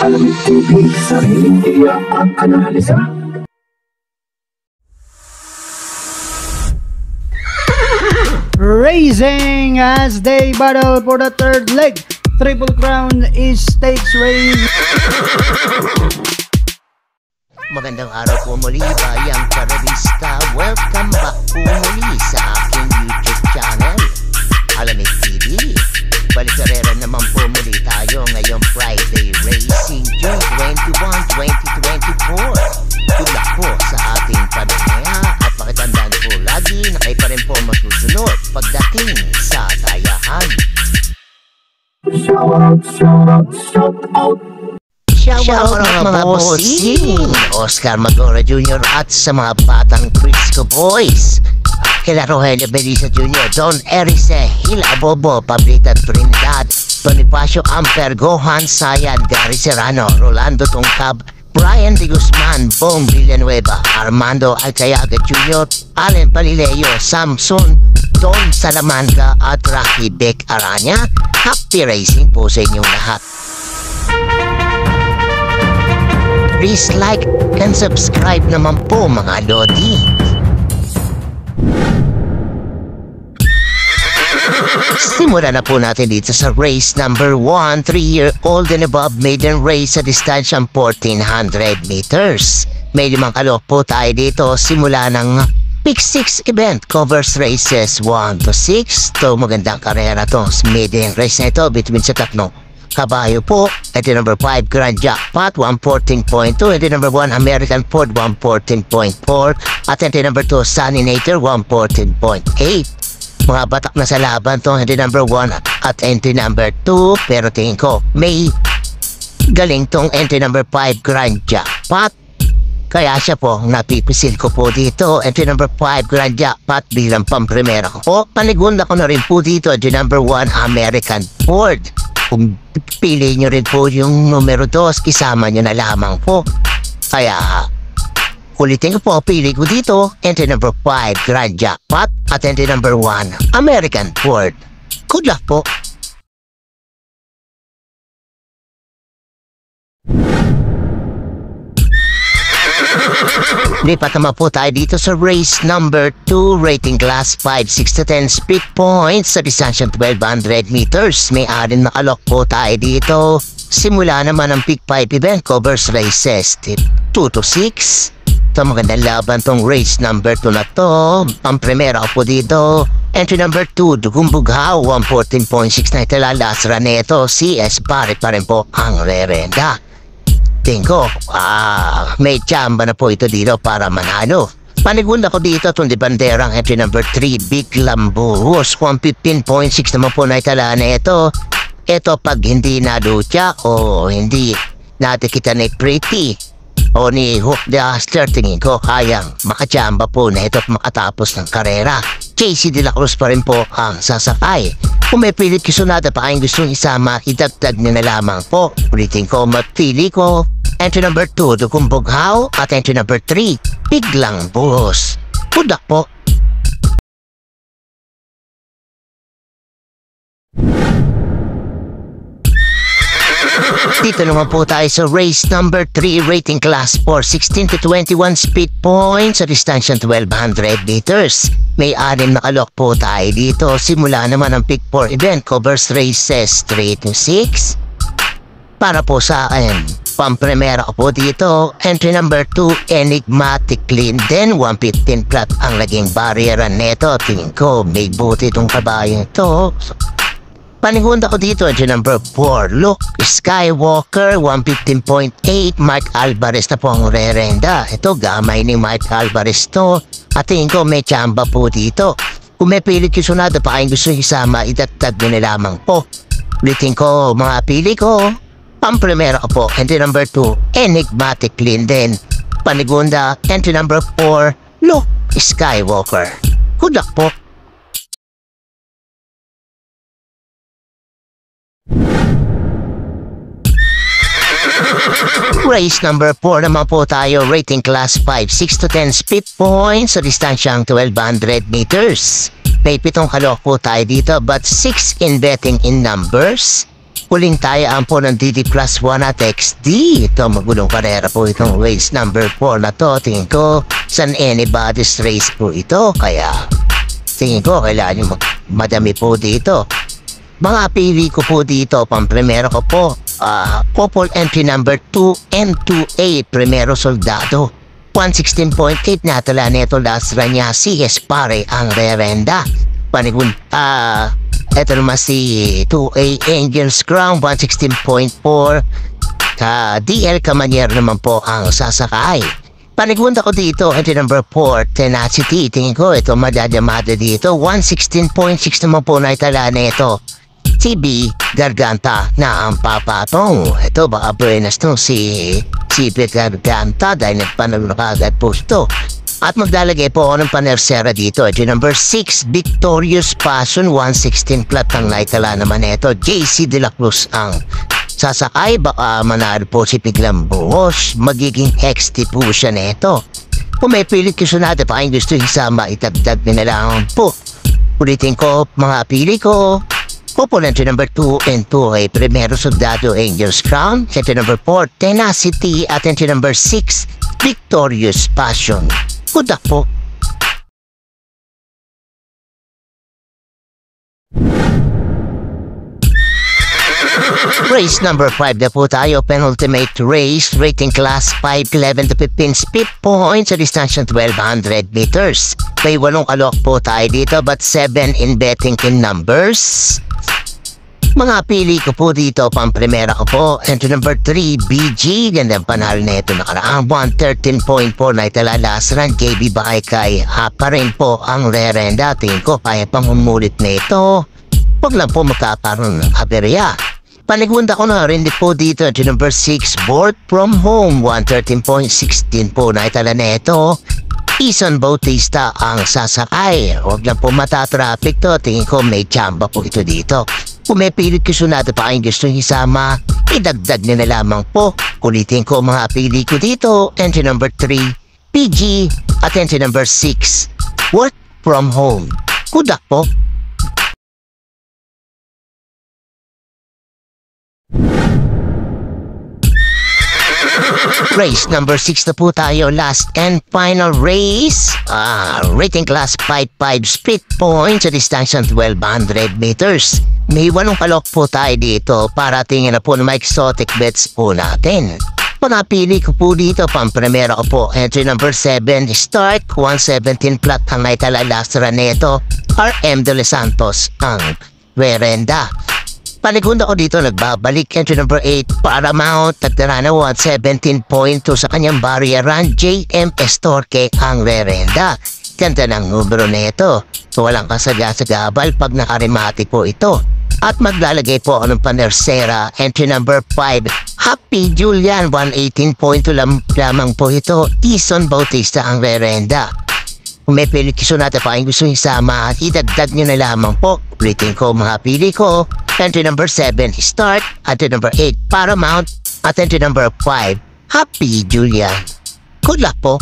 Alamig TV, sariling tiyak at analisa. Racing as they battle for the third leg. Triple Crown is stakes race. Magandang araw po muli, bayang karabista. Welcome back po muli sa aking YouTube channel, Alamig TV. Balik-karera naman po muli tayo ngayong Friday Racing June 21, 2024. Good luck po sa ating pamimaya at pakitandaan po lagi na kayo pa rin po masusunod pagdating sa tayahan. Shout out mga bossing! Oscar Magora Jr. at sa mga batang Crisco Boys. Kila Rogelio Belisa Jr., Don Erice, Hila Bobo, Pablita Trinidad, Bonifacio Amper, Gohan Sayad, Gary Serrano, Rolando Tungkab, Brian De Guzman, Bong Villanueva, Armando Alcayaga Jr., Allen Palileo, Samson, Don Salamanca at Rocky Beck Aranya. Happy racing po sa inyong lahat. Please like and subscribe naman po mga lodi. Simulan na po natin dito sa race number 1, 3-year-old and above maiden race sa distansyang 1400 meters. May 5 kalok po tayo dito simula ng Pick 6 event, covers races 1 to 6. Ito magandang karera to, maiden race na ito between sa tatlong kabayo po. Ito number 5 Grand Jackpot 114.2, ito number 1 American Ford 114.4, at ito number 2 Sunny Nature 114.8. Mga batak na sa laban to, entry number 1 at entry number 2, pero tingin ko may galing tong entry number 5 Grand Jackpot, kaya siya po napipisil ko po dito. Entry number 5 Grand Jackpot bilang pamprimera ko po. Panigunda ko na rin po dito entry number 1 American Ford. Kung pili nyo rin po yung numero 2, isama nyo na lamang po. Kaya ulitin ko po, pili ko dito entry number 5 Grand Jackpot at entry number 1 American Ford. Good luck po. Lipat naman po tayo dito sa race number 2, rating class 5, 6 to 10 speed points sa distansyang 1200 meters. May 6 na kalok po tayo dito. Simula naman ang Pick 5 event, covers races 2 to 6. Ito magandang laban tong race number 2 na to. Ang primera po dito, entry number 2 Dugong Bughaw 114.6 na italalas Raneto. CS Barrett pa rin po ang rerenda. Tingko, may chamba na po ito dito para manalo. Panigunda ko dito itong di banderang entry number 3 Big Lambuhos 115.6 naman po na itala na ito. Ito pag hindi nadutya o hindi natin kita ni Pretty o ni Hook the Hustler, tingin ko kayang makachamba po na ito at makatapos ng karera. Casey De La Cruz pa rin po ang sasakay. Kung may pilit kisunada pa kayong gustong isama, idagdag nyo na lamang po. Ulitin ko, mapili ko entry number 2 Dugong Bughaw at entry number 3 Biglang Buhos. Good luck po. Dito naman po tayo sa race number 3, rating class 4, 16 to 21 speed points sa distansyang 1200 meters. May 6 na kalok po tayo dito. Simula naman ang Pick 4 event, covers races 3 to 6. Para po sa akin, pamprimera ko po dito, entry number 2 Enigmatic Linden 115 flat ang naging barriera neto. Tingin ko may buti itong kabayo ito. Panigunda ko dito, entry number 4 Luke Skywalker 115.8, Mark Alvarez na po ang rerenda. Ito gamay ni Mark Alvarez to at tingin ko may chamba po dito. Kung may pilit yung sunada pa kayong gusto isama, itatag nyo na lamang po. Ulitin ko mga pili ko. Pamprimera ko po, entry number 2 Enigmatic Linden. Panigunda, entry number 4 Luke Skywalker. Good luck po. Race number 4 naman po tayo, rating class 5, 6 to 10 speed points sa distansyang 1200 meters. May 7 kalok po tayo dito but 6 in betting in numbers. Huling tayaan po ng DD Plus 1 at XD. Ito, magulong karera po itong race number 4 na to. Tingin ko, San Anybody's race po ito. Kaya, tingin ko, kailangan yung madami po dito. Mga pili ko po dito, pang-primero ko po, couple entry number 2 M2A, Primero Soldado. 116.8 na tala neto last run niya, CS pare ang rerenda. Panigun, eto naman si 2A Angel's Crown, 116.4. DL Camanier naman po ang sasakay. Panigunda ko dito, entry number 4, Tenacity. Tingin ko ito madadamada dito, 116.6 naman po na itala neto. CB Garganta na ang papatong. Ito baka buenas to si CB Garganta dahil nagpanalo na kagad po ito. At maglalagay po ako ng panersera dito. Ito number 6, Victorious Passion, 116 flat ang naitala naman ito. JC De La Cruz ang sasakay. Baka manalo po si Piglang Buhos. Magiging XT po siya neto. Kung may pilit gusto natin pa kayong gusto isama, itagdag na lang po. Ulitin ko mga pili ko. Couple entry number 2 and 2 ay Primero Soldado Angel's Crown. Entry number 4, Tenacity. At entry number 6, Victorious Passion. Good luck po. Race number 5 na po tayo. Penultimate race. Rating class 5, 11 to 15 speed points sa distansya 1200 meters. May 8 alok po tayo dito but 7 in betting in numbers. Mga pili ko po dito, pang-primera ko po, entry number 3, BG, gandang panalo na ito nakaraang 113.4 na itala last run, KB Baikay, pa rin po ang rerenda, tingin ko kaya pang umulit na ito, huwag lang po magkakaroon ng aberya. Panigunda ko na rin po dito, entry number 6, Board From Home, 113.16 po na itala na ito. Ison Bautista ang sasakay, huwag lang po matatraffic to, tingin ko may chamba po ito dito. Kung may pilit gusto natin pa kayong gusto isama, idagdag nyo na lamang po. Ulitin ko mga pili ko dito. Entry number 3, PG. At entry number 6, Work From Home. Good luck po. Race number 6 na po tayo, last and final race. Rating class 5-5 speed points sa distansya 1200 meters. May 8 kalok po tayo dito para tingin na po ng mga exotic bets po natin. Panapili ko po dito, pang-primera ko po, entry number 7, Start, 117 flat ang naitala last run neto. RM De Los Santos ang rerenda. Paligunda ko dito, nagbabalik, entry number 8, Paramount, nagtara na 117.2 sa kanyang barrier run, JM Estorque ang rerenda. Ganda ng numero nito. So walang kasagasagabal pag nakarimati po ito. At maglalagay po ako ng panersera, entry number 5, Happy Julian, 118.2 lamang po ito. Ison Bautista ang rerenda. Kung may pilit gusto natin pa kayong gusto isama, idagdag nyo na lamang po. Ulitin ko mga pili ko. Entry number 7, Start. Entry number 8, Paramount. At entry number 5, Happy Julian. Good luck po.